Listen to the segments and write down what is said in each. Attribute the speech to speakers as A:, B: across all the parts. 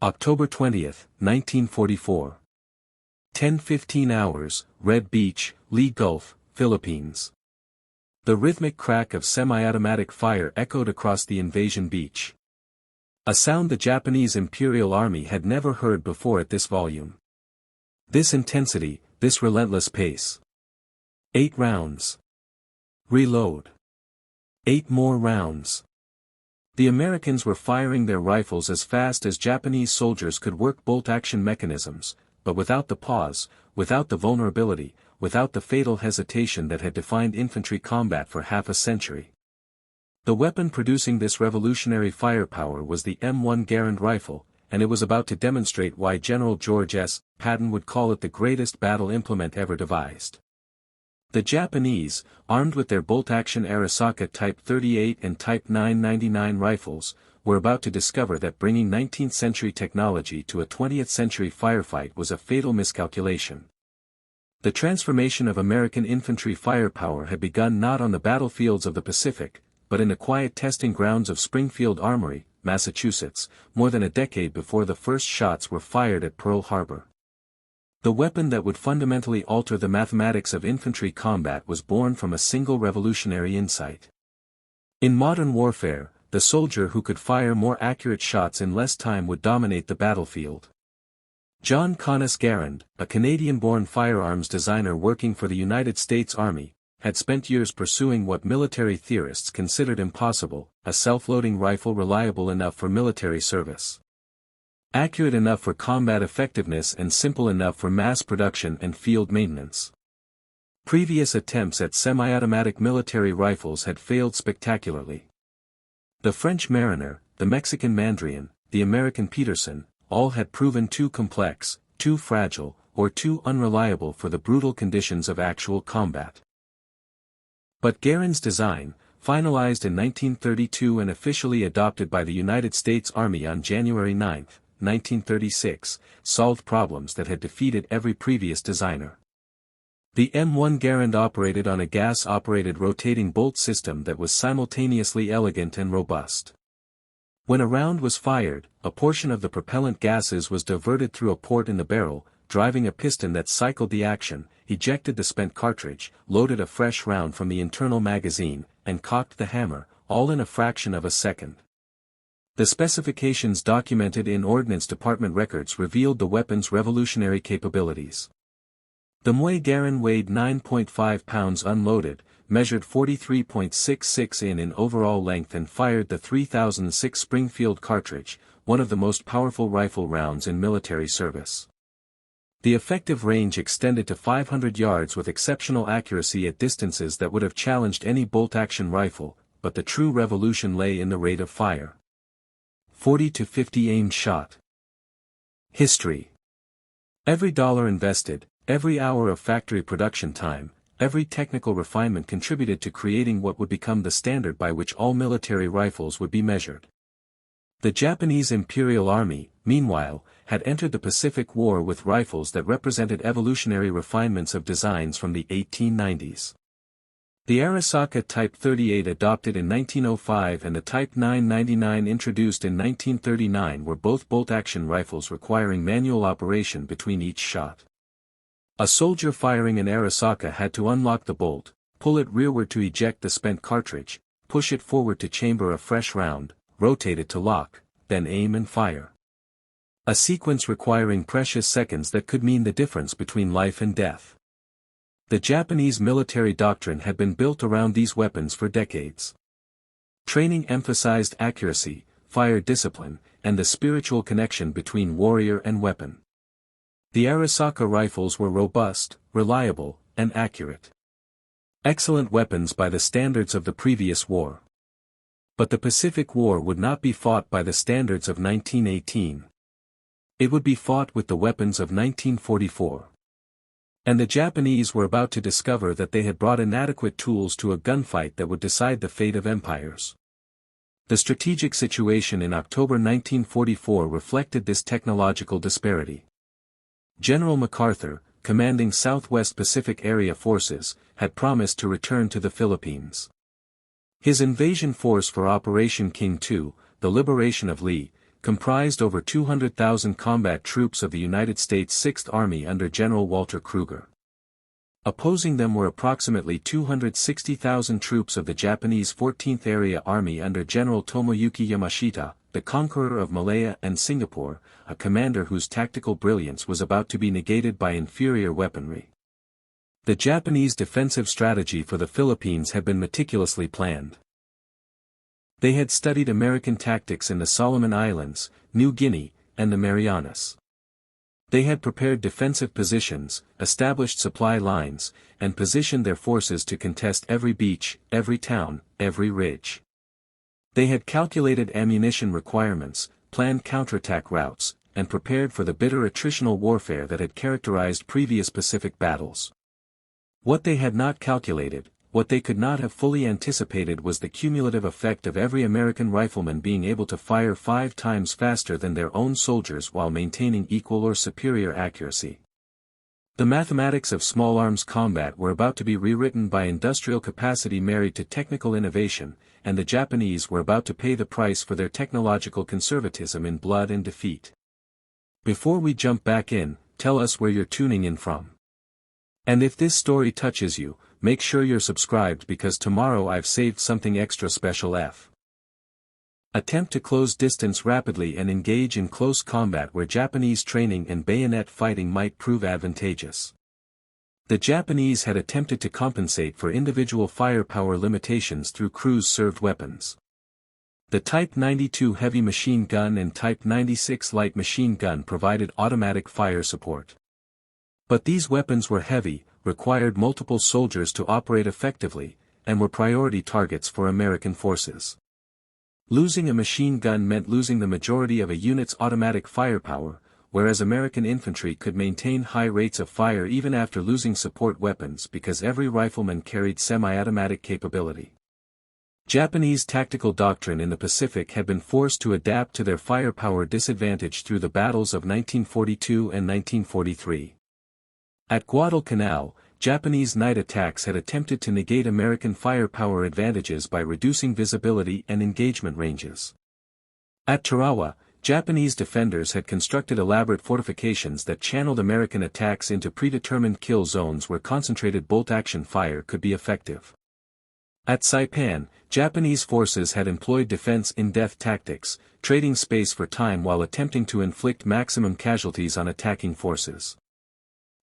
A: October 20, 1944. 10:15 hours, Red Beach, Lee Gulf, Philippines. The rhythmic crack of semi-automatic fire echoed across the invasion beach. A sound the Japanese Imperial Army had never heard before at this volume. This intensity, this relentless pace. 8 rounds. Reload. 8 more rounds. The Americans were firing their rifles as fast as Japanese soldiers could work bolt-action mechanisms, but without the pause, without the vulnerability, without the fatal hesitation that had defined infantry combat for half a century. The weapon producing this revolutionary firepower was the M1 Garand rifle, and it was about to demonstrate why General George S. Patton would call it the greatest battle implement ever devised. The Japanese, armed with their bolt-action Arisaka Type 38 and Type 999 rifles, were about to discover that bringing 19th-century technology to a 20th-century firefight was a fatal miscalculation. The transformation of American infantry firepower had begun not on the battlefields of the Pacific, but in the quiet testing grounds of Springfield Armory, Massachusetts, more than a decade before the first shots were fired at Pearl Harbor. The weapon that would fundamentally alter the mathematics of infantry combat was born from a single revolutionary insight. In modern warfare, the soldier who could fire more accurate shots in less time would dominate the battlefield. John Garand, a Canadian-born firearms designer working for the United States Army, had spent years pursuing what military theorists considered impossible, a self-loading rifle reliable enough for military service, accurate enough for combat effectiveness and simple enough for mass production and field maintenance. Previous attempts at semi-automatic military rifles had failed spectacularly. The French Mariner, the Mexican Mandarin, the American Peterson, all had proven too complex, too fragile, or too unreliable for the brutal conditions of actual combat. But Garand's design, finalized in 1932 and officially adopted by the United States Army on January 9, 1936, solved problems that had defeated every previous designer. The M1 Garand operated on a gas-operated rotating bolt system that was simultaneously elegant and robust. When a round was fired, a portion of the propellant gases was diverted through a port in the barrel, driving a piston that cycled the action, ejected the spent cartridge, loaded a fresh round from the internal magazine, and cocked the hammer, all in a fraction of a second. The specifications documented in Ordnance Department records revealed the weapon's revolutionary capabilities. The M1 Garand weighed 9.5 pounds unloaded, measured 43.66 in overall length and fired the 3006 Springfield cartridge, one of the most powerful rifle rounds in military service. The effective range extended to 500 yards with exceptional accuracy at distances that would have challenged any bolt-action rifle, but the true revolution lay in the rate of fire. 40 to 50 aimed shot. History. Every dollar invested, every hour of factory production time, every technical refinement contributed to creating what would become the standard by which all military rifles would be measured. The Japanese Imperial Army, meanwhile, had entered the Pacific War with rifles that represented evolutionary refinements of designs from the 1890s. The Arisaka Type 38 adopted in 1905 and the Type 999 introduced in 1939 were both bolt-action rifles requiring manual operation between each shot. A soldier firing an Arisaka had to unlock the bolt, pull it rearward to eject the spent cartridge, push it forward to chamber a fresh round, rotate it to lock, then aim and fire. A sequence requiring precious seconds that could mean the difference between life and death. The Japanese military doctrine had been built around these weapons for decades. Training emphasized accuracy, fire discipline, and the spiritual connection between warrior and weapon. The Arisaka rifles were robust, reliable, and accurate. Excellent weapons by the standards of the previous war. But the Pacific War would not be fought by the standards of 1918. It would be fought with the weapons of 1944. And the Japanese were about to discover that they had brought inadequate tools to a gunfight that would decide the fate of empires. The strategic situation in October 1944 reflected this technological disparity. General MacArthur, commanding Southwest Pacific Area forces, had promised to return to the Philippines. His invasion force for Operation King II, the liberation of Leyte, comprised over 200,000 combat troops of the United States Sixth Army under General Walter Kruger. Opposing them were approximately 260,000 troops of the Japanese 14th Area Army under General Tomoyuki Yamashita, the conqueror of Malaya and Singapore, a commander whose tactical brilliance was about to be negated by inferior weaponry. The Japanese defensive strategy for the Philippines had been meticulously planned. They had studied American tactics in the Solomon Islands, New Guinea, and the Marianas. They had prepared defensive positions, established supply lines, and positioned their forces to contest every beach, every town, every ridge. They had calculated ammunition requirements, planned counterattack routes, and prepared for the bitter attritional warfare that had characterized previous Pacific battles. What they had not calculated, what they could not have fully anticipated was the cumulative effect of every American rifleman being able to fire 5 times faster than their own soldiers while maintaining equal or superior accuracy. The mathematics of small arms combat were about to be rewritten by industrial capacity married to technical innovation, and the Japanese were about to pay the price for their technological conservatism in blood and defeat. Before we jump back in, tell us where you're tuning in from. And if this story touches you, make sure you're subscribed because tomorrow I've saved something extra special. Attempt to close distance rapidly and engage in close combat where Japanese training and bayonet fighting might prove advantageous. The Japanese had attempted to compensate for individual firepower limitations through cruise-served weapons. The Type 92 heavy machine gun and Type 96 light machine gun provided automatic fire support. But these weapons were heavy, required multiple soldiers to operate effectively, and were priority targets for American forces. Losing a machine gun meant losing the majority of a unit's automatic firepower, whereas American infantry could maintain high rates of fire even after losing support weapons because every rifleman carried semi-automatic capability. Japanese tactical doctrine in the Pacific had been forced to adapt to their firepower disadvantage through the battles of 1942 and 1943. At Guadalcanal, Japanese night attacks had attempted to negate American firepower advantages by reducing visibility and engagement ranges. At Tarawa, Japanese defenders had constructed elaborate fortifications that channeled American attacks into predetermined kill zones where concentrated bolt-action fire could be effective. At Saipan, Japanese forces had employed defense-in-depth tactics, trading space for time while attempting to inflict maximum casualties on attacking forces.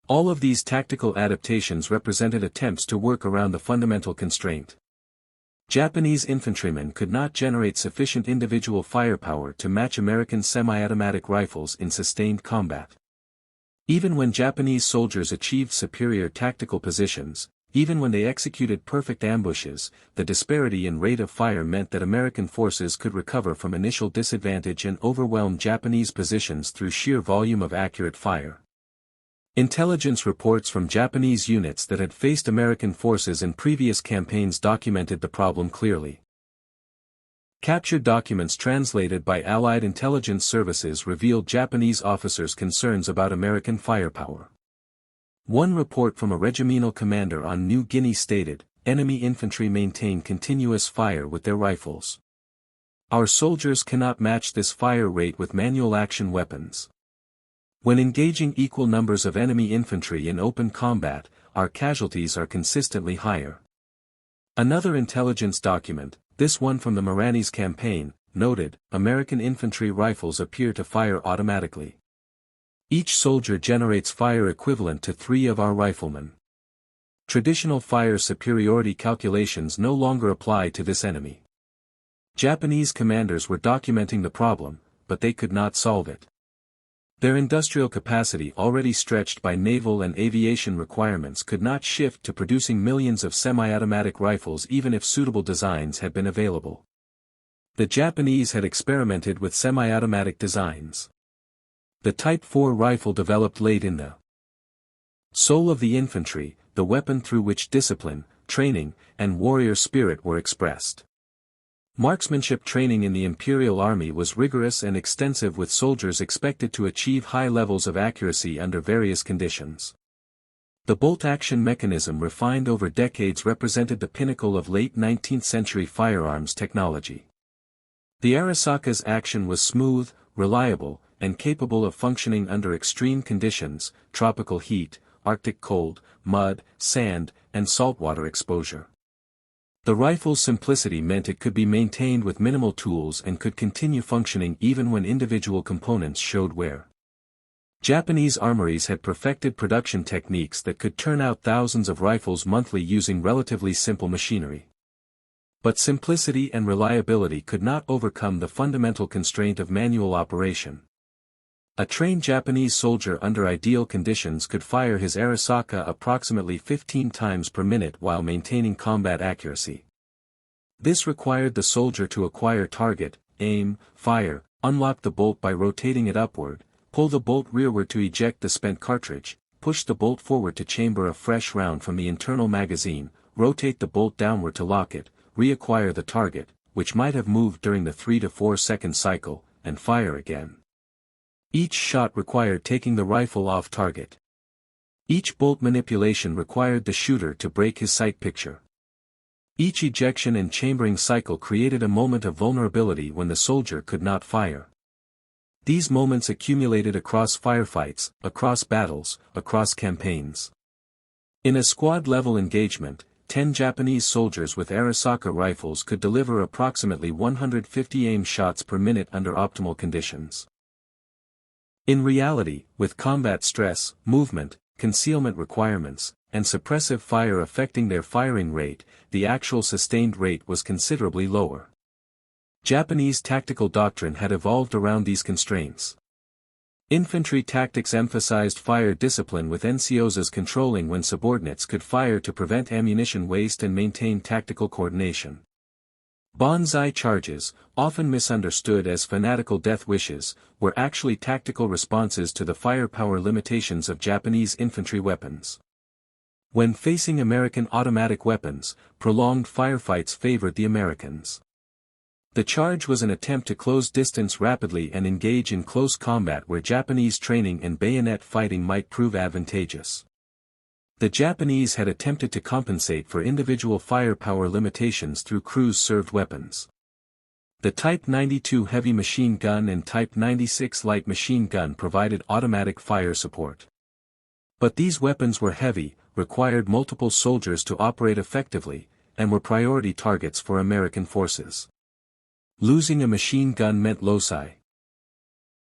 A: All of these tactical adaptations represented attempts to work around the fundamental constraint. Japanese infantrymen could not generate sufficient individual firepower to match American semi-automatic rifles in sustained combat. Even when Japanese soldiers achieved superior tactical positions, even when they executed perfect ambushes, the disparity in rate of fire meant that American forces could recover from initial disadvantage and overwhelm Japanese positions through sheer volume of accurate fire. Intelligence reports from Japanese units that had faced American forces in previous campaigns documented the problem clearly. Captured documents translated by Allied intelligence services revealed Japanese officers' concerns about American firepower. One report from a regimental commander on New Guinea stated, "Enemy infantry maintain continuous fire with their rifles. Our soldiers cannot match this fire rate with manual action weapons. When engaging equal numbers of enemy infantry in open combat, our casualties are consistently higher." Another intelligence document, this one from the Marranis campaign, noted, American infantry rifles appear to fire automatically. Each soldier generates fire equivalent to 3 of our riflemen. Traditional fire superiority calculations no longer apply to this enemy. Japanese commanders were documenting the problem, but they could not solve it. Their industrial capacity already stretched by naval and aviation requirements could not shift to producing millions of semi-automatic rifles even if suitable designs had been available. The Japanese had experimented with semi-automatic designs. The Type 4 rifle developed late in the soul of the infantry, the weapon through which discipline, training, and warrior spirit were expressed. Marksmanship training in the Imperial Army was rigorous and extensive with soldiers expected to achieve high levels of accuracy under various conditions. The bolt-action mechanism refined over decades represented the pinnacle of late 19th century firearms technology. The Arisaka's action was smooth, reliable, and capable of functioning under extreme conditions, tropical heat, Arctic cold, mud, sand, and saltwater exposure. The rifle's simplicity meant it could be maintained with minimal tools and could continue functioning even when individual components showed wear. Japanese armories had perfected production techniques that could turn out thousands of rifles monthly using relatively simple machinery. But simplicity and reliability could not overcome the fundamental constraint of manual operation. A trained Japanese soldier under ideal conditions could fire his Arisaka approximately 15 times per minute while maintaining combat accuracy. This required the soldier to acquire target, aim, fire, unlock the bolt by rotating it upward, pull the bolt rearward to eject the spent cartridge, push the bolt forward to chamber a fresh round from the internal magazine, rotate the bolt downward to lock it, reacquire the target, which might have moved during the 3 to 4 second cycle, and fire again. Each shot required taking the rifle off target. Each bolt manipulation required the shooter to break his sight picture. Each ejection and chambering cycle created a moment of vulnerability when the soldier could not fire. These moments accumulated across firefights, across battles, across campaigns. In a squad-level engagement, 10 Japanese soldiers with Arisaka rifles could deliver approximately 150 aim shots per minute under optimal conditions. In reality, with combat stress, movement, concealment requirements, and suppressive fire affecting their firing rate, the actual sustained rate was considerably lower. Japanese tactical doctrine had evolved around these constraints. Infantry tactics emphasized fire discipline with NCOs controlling when subordinates could fire to prevent ammunition waste and maintain tactical coordination. Banzai charges, often misunderstood as fanatical death wishes, were actually tactical responses to the firepower limitations of Japanese infantry weapons. When facing American automatic weapons, prolonged firefights favored the Americans. The charge was an attempt to close distance rapidly and engage in close combat where Japanese training and bayonet fighting might prove advantageous. The Japanese had attempted to compensate for individual firepower limitations through crews-served weapons. The Type 92 heavy machine gun and Type 96 light machine gun provided automatic fire support. But these weapons were heavy, required multiple soldiers to operate effectively, and were priority targets for American forces. Losing a machine gun meant loci.